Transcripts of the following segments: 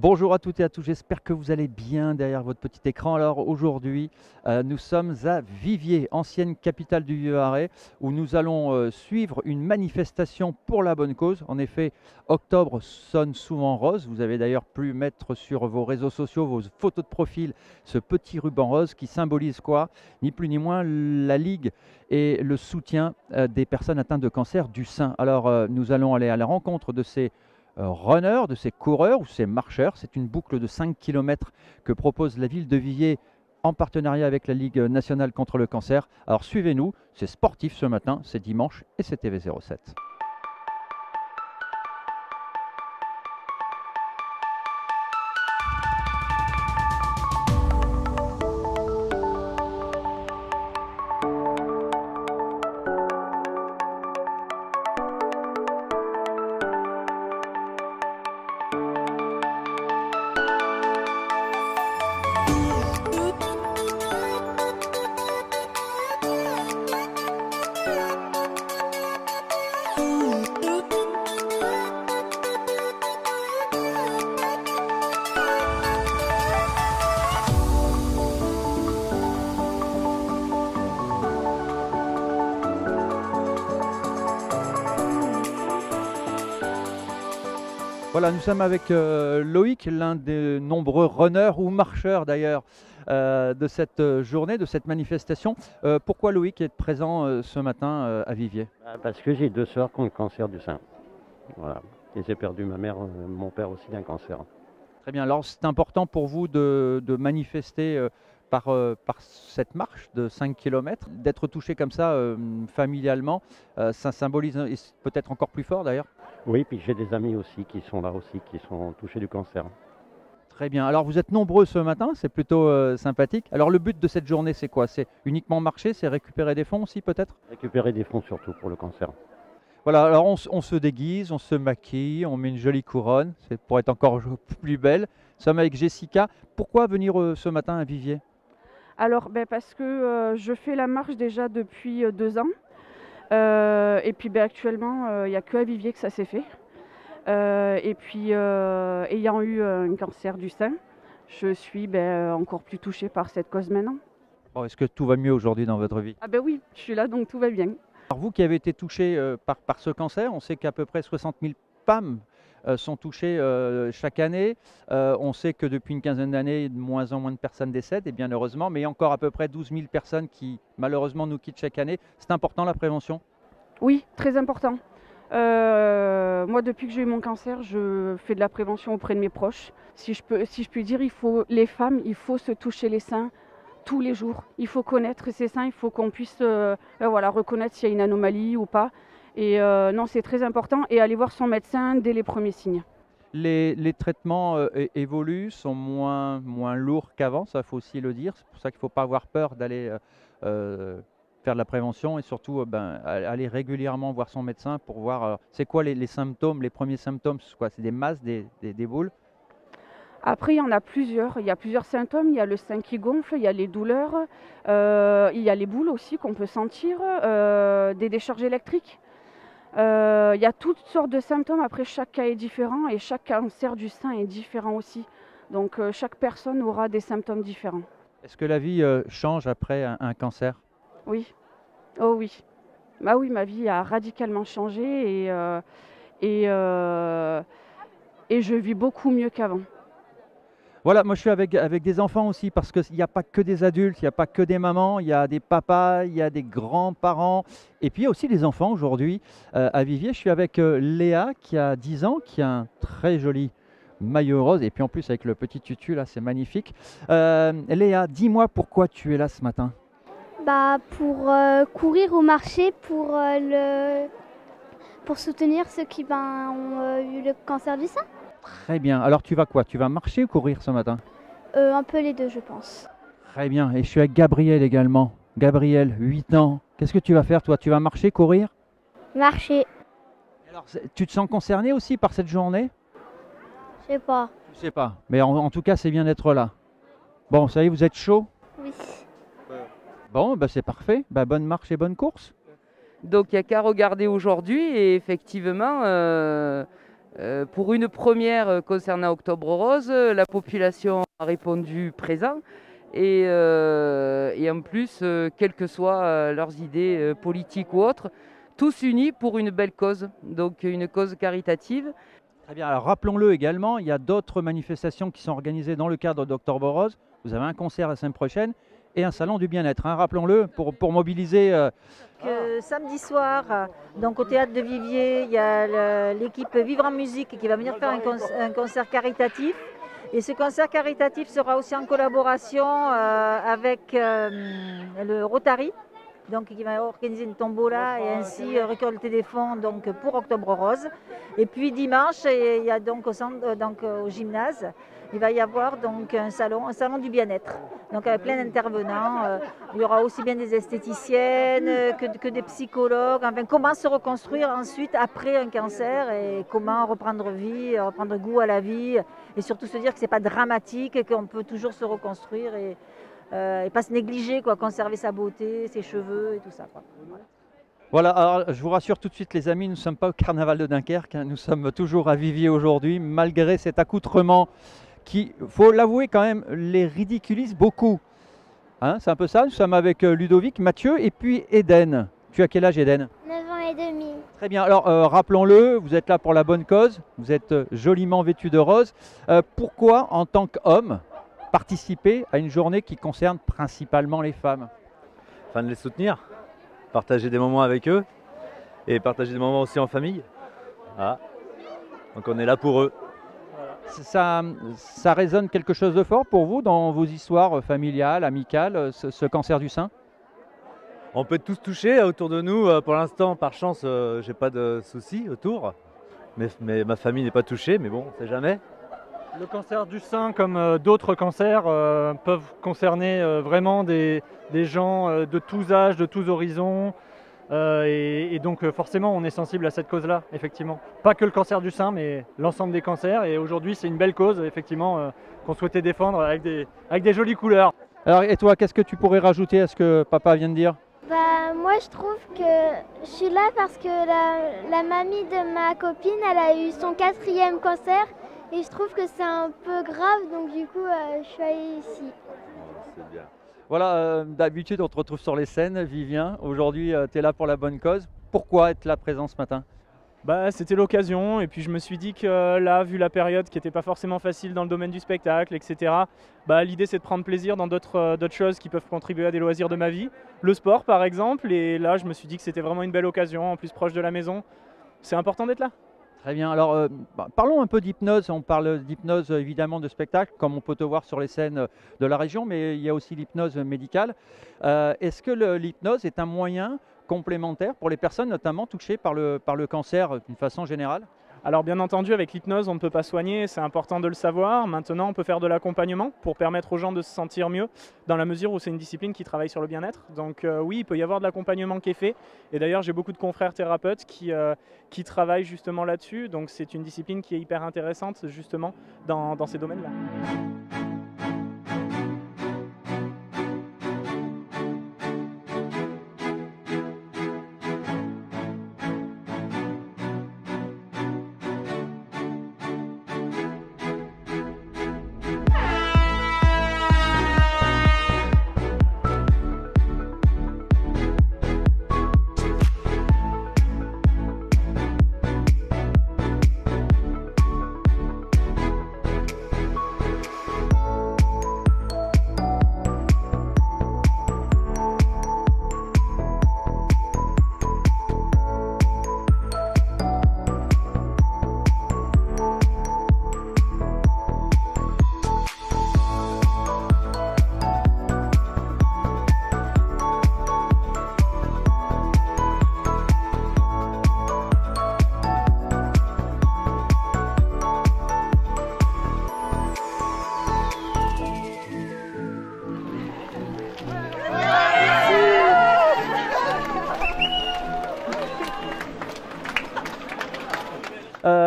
Bonjour à toutes et à tous, j'espère que vous allez bien derrière votre petit écran. Alors aujourd'hui, nous sommes à Viviers, ancienne capitale du Vivarais, où nous allons suivre une manifestation pour la bonne cause. En effet, octobre sonne souvent rose. Vous avez d'ailleurs pu mettre sur vos réseaux sociaux, vos photos de profil, ce petit ruban rose qui symbolise quoi? Ni plus ni moins la Ligue et le soutien des personnes atteintes de cancer du sein. Alors nous allons aller à la rencontre de ces runners, de ces coureurs ou ces marcheurs. C'est une boucle de 5 km que propose la ville de Viviers en partenariat avec la Ligue nationale contre le cancer. Alors suivez-nous, c'est sportif ce matin, c'est dimanche et c'est TV07. Voilà, nous sommes avec Loïc, l'un des nombreux runners ou marcheurs d'ailleurs de cette journée, de cette manifestation. Pourquoi Loïc est présent ce matin à Viviers? Parce que j'ai deux sœurs qui ont le cancer du sein. Voilà. Et j'ai perdu ma mère, mon père aussi d'un cancer. Très bien, alors c'est important pour vous de manifester par cette marche de 5 km, d'être touché comme ça familialement, ça symbolise et c'est peut-être encore plus fort d'ailleurs. Oui, puis j'ai des amis aussi qui sont là aussi, qui sont touchés du cancer. Très bien. Alors vous êtes nombreux ce matin, c'est plutôt sympathique. Alors le but de cette journée, c'est quoi? C'est uniquement marcher, c'est récupérer des fonds aussi peut-être? Récupérer des fonds surtout pour le cancer. Voilà, alors on se déguise, on se maquille, on met une jolie couronne, c'est pour être encore plus belle. Nous sommes avec Jessica. Pourquoi venir ce matin à Viviers? Alors, parce que je fais la marche déjà depuis 2 ans. Et puis actuellement, il n'y a que à Viviers que ça s'est fait. Et puis, ayant eu un cancer du sein, je suis encore plus touchée par cette cause maintenant. Oh, est-ce que tout va mieux aujourd'hui dans votre vie? Ah ben oui, je suis là, donc tout va bien. Alors vous qui avez été touché par ce cancer, on sait qu'à peu près 60 000 femmes sont touchées chaque année. On sait que depuis une quinzaine d'années, de moins en moins de personnes décèdent, et bien heureusement, mais il y a encore à peu près 12 000 personnes qui malheureusement nous quittent chaque année. C'est important la prévention? Oui, très important. Moi, depuis que j'ai eu mon cancer, je fais de la prévention auprès de mes proches. Si je puis dire, les femmes, il faut se toucher les seins tous les jours. Il faut connaître ses seins, il faut qu'on puisse reconnaître s'il y a une anomalie ou pas. Et non, c'est très important. Et aller voir son médecin dès les premiers signes. Les traitements évoluent, sont moins lourds qu'avant, ça faut aussi le dire. C'est pour ça qu'il ne faut pas avoir peur d'aller faire de la prévention et surtout aller régulièrement voir son médecin pour voir c'est quoi les symptômes, les premiers symptômes, c'est des masses, des boules. Après, il y en a plusieurs. Il y a plusieurs symptômes. Il y a le sein qui gonfle, il y a les douleurs, il y a les boules aussi qu'on peut sentir, des décharges électriques. Il y a toutes sortes de symptômes. Après, chaque cas est différent et chaque cancer du sein est différent aussi. Donc, chaque personne aura des symptômes différents. Est-ce que la vie change après un cancer? Oui. Oh oui. Bah oui, ma vie a radicalement changé et je vis beaucoup mieux qu'avant. Voilà, moi je suis avec des enfants aussi parce qu'il n'y a pas que des adultes, il n'y a pas que des mamans, il y a des papas, il y a des grands-parents et puis il y a aussi des enfants aujourd'hui à Viviers. Je suis avec Léa qui a 10 ans, qui a un très joli maillot rose et puis en plus avec le petit tutu là, c'est magnifique. Léa, dis-moi pourquoi tu es là ce matin? Pour courir ou marcher pour soutenir ceux qui ont eu le cancer du sein. Très bien. Alors tu vas quoi? Tu vas marcher ou courir ce matin? Un peu les deux, je pense. Très bien. Et je suis avec Gabriel également. Gabriel, 8 ans. Qu'est-ce que tu vas faire toi? Tu vas marcher, courir? Marcher. Alors, tu te sens concerné aussi par cette journée? Je sais pas. Je sais pas, mais en tout cas, c'est bien d'être là. Bon, ça y est, vous êtes chaud? Oui. Bon, bah, c'est parfait. Bah, bonne marche et bonne course. Donc il n'y a qu'à regarder aujourd'hui et effectivement, pour une première concernant Octobre Rose, la population a répondu présent et en plus, quelles que soient leurs idées politiques ou autres, tous unis pour une belle cause, donc une cause caritative. Très bien. Alors, rappelons-le également, il y a d'autres manifestations qui sont organisées dans le cadre d'Octobre Rose. Vous avez un concert la semaine prochaine et un salon du bien-être, hein, rappelons-le, pour mobiliser. Samedi soir, donc au théâtre de Viviers, il y a l'équipe Vivre en musique qui va venir faire un concert caritatif. Et ce concert caritatif sera aussi en collaboration avec le Rotary, donc qui va organiser une tombola et ainsi récolter des fonds donc, pour Octobre Rose. Et puis dimanche, il y a donc au gymnase, il va y avoir donc un salon du bien-être, donc avec plein d'intervenants. Il y aura aussi bien des esthéticiennes que des psychologues. Enfin, comment se reconstruire ensuite après un cancer et comment reprendre vie, reprendre goût à la vie et surtout se dire que c'est pas dramatique et qu'on peut toujours se reconstruire et pas se négliger, quoi, conserver sa beauté, ses cheveux et tout ça, quoi. Voilà, alors je vous rassure tout de suite les amis, nous ne sommes pas au carnaval de Dunkerque, hein, nous sommes toujours à Viviers aujourd'hui, malgré cet accoutrement qui, faut l'avouer quand même, les ridiculise beaucoup. Hein, c'est un peu ça, nous sommes avec Ludovic, Mathieu et puis Eden. Tu as quel âge Eden? 9 ans et demi. Très bien, alors rappelons-le, vous êtes là pour la bonne cause, vous êtes joliment vêtu de rose. Pourquoi en tant qu'homme participer à une journée qui concerne principalement les femmes? Afin de les soutenir, partager des moments avec eux et partager des moments aussi en famille. Voilà. Donc on est là pour eux. Ça résonne quelque chose de fort pour vous dans vos histoires familiales, amicales, ce cancer du sein? On peut tous toucher autour de nous. Pour l'instant, par chance, j'ai pas de soucis autour. Mais ma famille n'est pas touchée, mais bon, on sait jamais. Le cancer du sein, comme d'autres cancers, peuvent concerner vraiment des gens de tous âges, de tous horizons. Et donc forcément, on est sensible à cette cause-là, effectivement. Pas que le cancer du sein, mais l'ensemble des cancers. Et aujourd'hui, c'est une belle cause, effectivement, qu'on souhaitait défendre avec des jolies couleurs. Alors, et toi, qu'est-ce que tu pourrais rajouter à ce que papa vient de dire? Bah, moi, je trouve que je suis là parce que la mamie de ma copine, elle a eu son 4e cancer. Et je trouve que c'est un peu grave, donc du coup, je suis allée ici. C'est bien. Voilà, d'habitude, on te retrouve sur les scènes, Vivien. Aujourd'hui, tu es là pour la bonne cause. Pourquoi être là présent ce matin? Bah, c'était l'occasion, et puis je me suis dit que là, vu la période qui n'était pas forcément facile dans le domaine du spectacle, etc., bah, l'idée c'est de prendre plaisir dans d'autres choses qui peuvent contribuer à des loisirs de ma vie. Le sport, par exemple, et là, je me suis dit que c'était vraiment une belle occasion, en plus proche de la maison. C'est important d'être là. Très bien, alors parlons un peu d'hypnose. On parle d'hypnose évidemment de spectacle, comme on peut te voir sur les scènes de la région, mais il y a aussi l'hypnose médicale. Est-ce que l'hypnose est un moyen complémentaire pour les personnes notamment touchées par le cancer d'une façon générale? Alors bien entendu, avec l'hypnose, on ne peut pas soigner, c'est important de le savoir. Maintenant, on peut faire de l'accompagnement pour permettre aux gens de se sentir mieux, dans la mesure où c'est une discipline qui travaille sur le bien-être. Donc oui, il peut y avoir de l'accompagnement qui est fait. Et d'ailleurs, j'ai beaucoup de confrères thérapeutes qui travaillent justement là-dessus. Donc c'est une discipline qui est hyper intéressante justement dans ces domaines-là.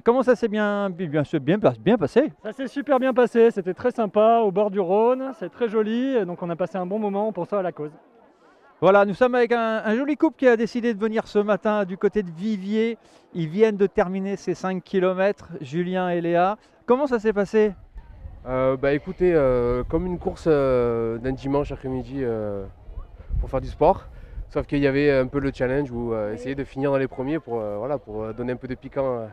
Comment ça s'est bien passé? Ça s'est super bien passé, c'était très sympa, au bord du Rhône, c'est très joli, donc on a passé un bon moment pour ça à la cause. Voilà, nous sommes avec un joli couple qui a décidé de venir ce matin du côté de Viviers. Ils viennent de terminer ces 5 km, Julien et Léa. Comment ça s'est passé? Écoutez, comme une course d'un dimanche après-midi pour faire du sport, sauf qu'il y avait un peu le challenge où essayer de finir dans les premiers pour donner un peu de piquant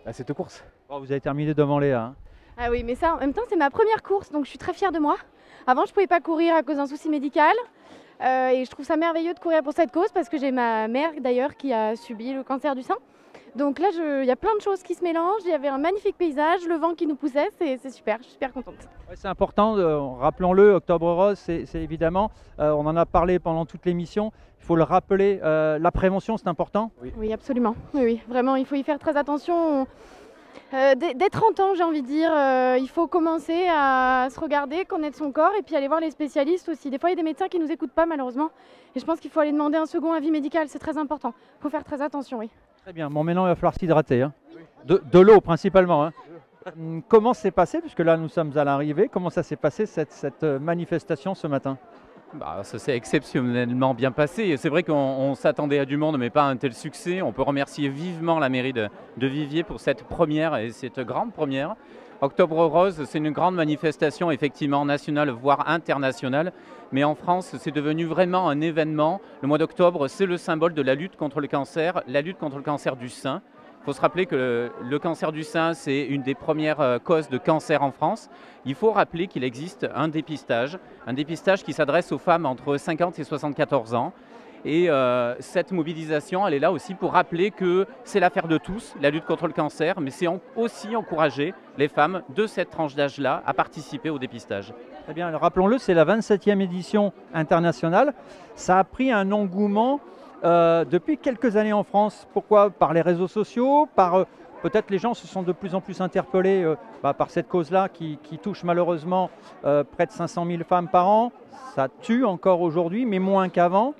à cette course. Oh, vous avez terminé devant Léa. Hein. Ah oui, mais ça, en même temps, c'est ma première course, donc je suis très fière de moi. Avant, je ne pouvais pas courir à cause d'un souci médical. Et je trouve ça merveilleux de courir pour cette cause parce que j'ai ma mère d'ailleurs qui a subi le cancer du sein. Donc là, il y a plein de choses qui se mélangent. Il y avait un magnifique paysage, le vent qui nous poussait, c'est super, je suis super contente. Ouais, c'est important, rappelons-le, Octobre Rose, c'est évidemment, on en a parlé pendant toute l'émission, il faut le rappeler, la prévention c'est important. Oui, absolument, oui, vraiment, il faut y faire très attention. Dès 30 ans, j'ai envie de dire, il faut commencer à se regarder, connaître son corps et puis aller voir les spécialistes aussi. Des fois, il y a des médecins qui ne nous écoutent pas malheureusement. Et je pense qu'il faut aller demander un second avis médical, c'est très important. Il faut faire très attention, oui. Très bien, bon maintenant il va falloir s'hydrater, hein. De l'eau principalement. Hein. Comment s'est passé, puisque là nous sommes à l'arrivée, comment ça s'est passé cette manifestation ce matin? Ça s'est exceptionnellement bien passé. C'est vrai qu'on s'attendait à du monde, mais pas à un tel succès. On peut remercier vivement la mairie de Viviers pour cette première et cette grande première. Octobre Rose, c'est une grande manifestation effectivement nationale, voire internationale. Mais en France, c'est devenu vraiment un événement. Le mois d'octobre, c'est le symbole de la lutte contre le cancer du sein. Il faut se rappeler que le cancer du sein, c'est une des premières causes de cancer en France. Il faut rappeler qu'il existe un dépistage qui s'adresse aux femmes entre 50 et 74 ans. Et cette mobilisation, elle est là aussi pour rappeler que c'est l'affaire de tous, la lutte contre le cancer, mais c'est aussi encourager les femmes de cette tranche d'âge-là à participer au dépistage. Très bien, rappelons-le, c'est la 27e édition internationale. Ça a pris un engouement depuis quelques années en France. Pourquoi? Par les réseaux sociaux, peut-être les gens se sont de plus en plus interpellés par cette cause-là qui touche malheureusement près de 500 000 femmes par an. Ça tue encore aujourd'hui, mais moins qu'avant.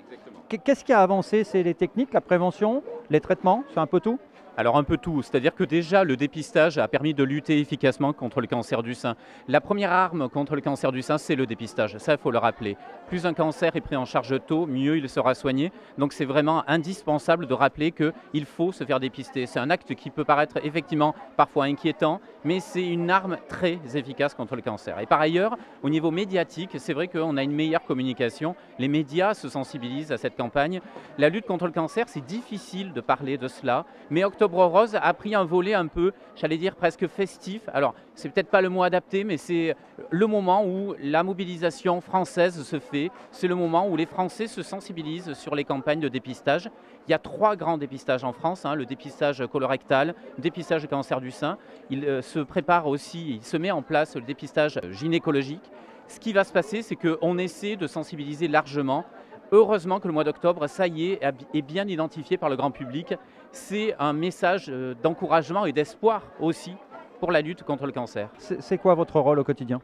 Qu'est-ce qui a avancé? C'est les techniques, la prévention, les traitements, c'est un peu tout? Alors un peu tout, c'est-à-dire que déjà le dépistage a permis de lutter efficacement contre le cancer du sein. La première arme contre le cancer du sein, c'est le dépistage, ça il faut le rappeler. Plus un cancer est pris en charge tôt, mieux il sera soigné. Donc c'est vraiment indispensable de rappeler qu'il faut se faire dépister. C'est un acte qui peut paraître effectivement parfois inquiétant, mais c'est une arme très efficace contre le cancer. Et par ailleurs, au niveau médiatique, c'est vrai qu'on a une meilleure communication. Les médias se sensibilisent à cette campagne. La lutte contre le cancer, c'est difficile de parler de cela, mais Octobre Rose a pris un volet un peu, j'allais dire presque festif. Alors, c'est peut-être pas le mot adapté, mais c'est le moment où la mobilisation française se fait. C'est le moment où les Français se sensibilisent sur les campagnes de dépistage. Il y a 3 grands dépistages en France, le dépistage colorectal, le dépistage du cancer du sein. Il se prépare aussi, il se met en place le dépistage gynécologique. Ce qui va se passer, c'est qu'on essaie de sensibiliser largement. Heureusement que le mois d'octobre, ça y est bien identifié par le grand public. C'est un message d'encouragement et d'espoir aussi pour la lutte contre le cancer. C'est quoi votre rôle au quotidien?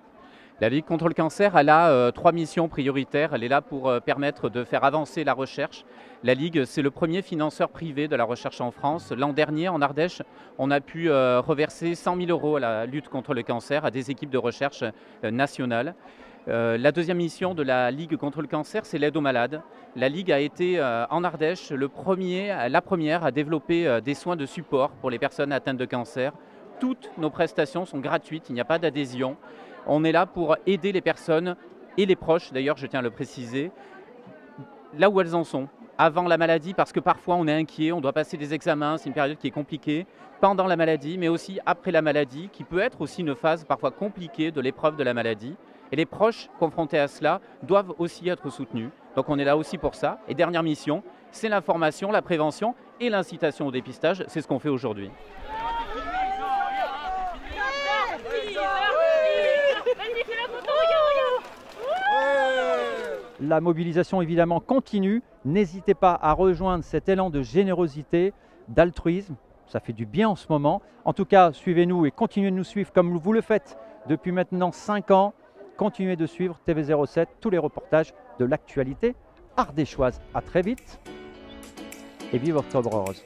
La lutte contre le cancer, elle a 3 missions prioritaires. Elle est là pour permettre de faire avancer la recherche. La Ligue, c'est le premier financeur privé de la recherche en France. L'an dernier, en Ardèche, on a pu reverser 100 000 € à la lutte contre le cancer à des équipes de recherche nationales. La deuxième mission de la Ligue contre le cancer, c'est l'aide aux malades. La Ligue a été en Ardèche la première à développer des soins de support pour les personnes atteintes de cancer. Toutes nos prestations sont gratuites, il n'y a pas d'adhésion. On est là pour aider les personnes et les proches, d'ailleurs je tiens à le préciser, là où elles en sont. Avant la maladie, parce que parfois on est inquiet, on doit passer des examens, c'est une période qui est compliquée. Pendant la maladie, mais aussi après la maladie, qui peut être aussi une phase parfois compliquée de l'épreuve de la maladie. Et les proches confrontés à cela doivent aussi être soutenus. Donc on est là aussi pour ça. Et dernière mission, c'est l'information, la prévention et l'incitation au dépistage. C'est ce qu'on fait aujourd'hui. La mobilisation évidemment continue. N'hésitez pas à rejoindre cet élan de générosité, d'altruisme. Ça fait du bien en ce moment. En tout cas, suivez-nous et continuez de nous suivre comme vous le faites depuis maintenant 5 ans. Continuez de suivre TV07, tous les reportages de l'actualité ardéchoise. À très vite et vive Octobre Rose.